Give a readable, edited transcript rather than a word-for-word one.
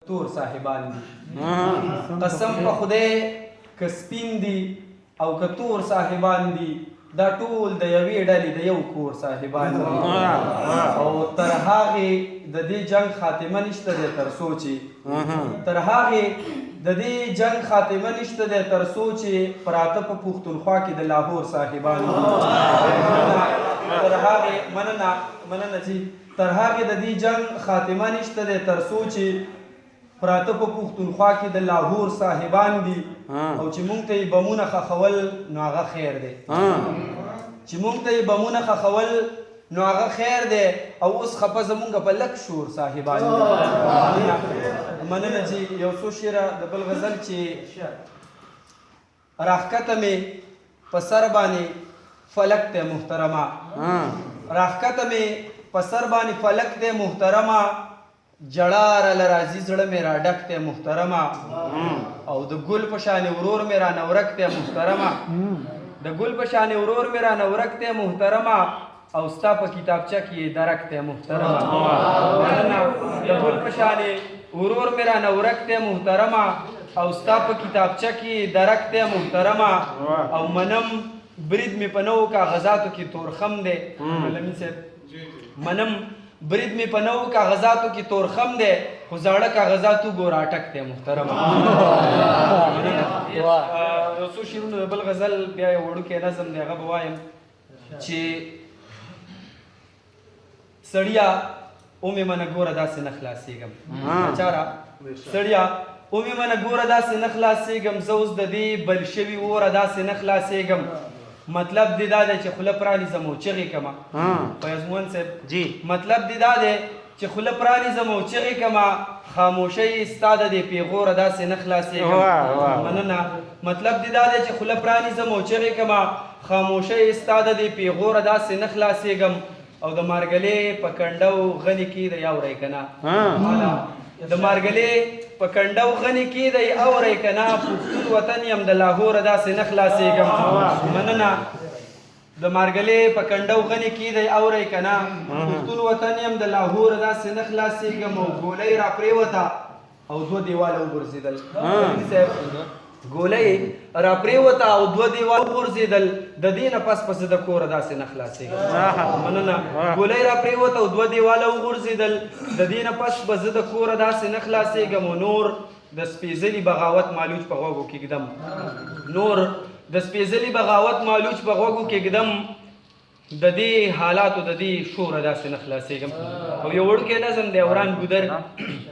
تور صاحبان دي قسم په خدای که سپین دي او که تور صاحبان دي دا ټول د یوې ډلې د یو کور صاحبان دي او تر هغې د دې جنګ خاتمه نشته دی تر څو چې تر هغې د دې جنګ خاتمه نشته دی تر څو چې پراته په پښتونخوا کې د لاهور صاحبان دي تر هغې مننه چې تر هغې د دې جنګ خاتمه نشته دی تر څو چې پراته په پښتونخوا کې د لاهور صاحبان دي او چې مونږ ته یې بمونه ښخول نو هغه خیر دی چې مونږ ته یې بمونه ښخول نو هغه خیر دی او اوس خفه زمونږ په لک شور صاحبان دي مننه چې یو څو شعره د بل غزل چې راښکته مې په سر باندې فلک دی محترمه راښکته مې په سر باندې فلک دی محترمه جړا راله راځي زړه مې را ډک دی محترمه او د ګل په شانې ورور مې را نورک دی محترمه د ګل په شانې ورور مې را نورک دی محترمه او ستا په کتابچه کې درک دی محترمه د ګل په شانې ورور مې را نورک دی محترمه او ستا په کتابچه کې درک دی محترمه او منم برید مې په نوو کاغذاتو کې تورخم دی ملمین صاحب منم برید مې په نوو کاغذاتو کې تورخم دی خو زاړه کاغذاتو ګور اټک دی محترمه یو څو شعرونه د بل غزل بیا یو وړوکی نظم دی هغه به وایم چې سړیا ومې منه ګوره داسې نه خلاصېږم چاره سړیا ومې منه ګوره داسې نه خلاصېږم زه اوس د دې بل شوي اوره داسې نه خلاصېږم مطلب دی دا دی چې خوله پرانیزم او چغې کمه فیضمون صاحب جی مطلب دی دا دی چې خوله پرانیزم او چغې کمه خاموشۍ ستا د دې پیغوره داسې نه خلاصېږم مننه مطلب دی دا دی چې خوله پرانیزم او چغې کمه خاموشۍ ستا د دې پیغوره داسې نه خلاصېږم او د مارګلې په کنډو غني کې د یاوری که نه د مارګلې په کنډو غني کې دی اورئ که نه پښتون وطن یم د لاهوره داسې نه خلاصېږم مننه د مارګلې په کنډو غني کې دی اورئ که نه پښتون وطن یم د لاهوره داسې نه خلاصېږم او ګولۍ را پرېوته او دوه دیواله وغورځېدل صاحب ګولۍ را پرېوته او دوه دیواله وغورځېدل د دې نه پس د کوره داسې نه خلاصېږم مننه ګولۍ را پرېوته او دوه دیواله وغورځېدل د دې نه پس به زه د کوره داسې نه خلاصېږم او نور د سپېڅلي بغاوت مالوچ په غوږو کې ږدم نور د سپېڅلي بغاوت مالوچ په غوږو کې ږدم د دې حالاتو د دې شوره داسې نه خلاصېږم او یو وړوکی نظم دی وران ګودر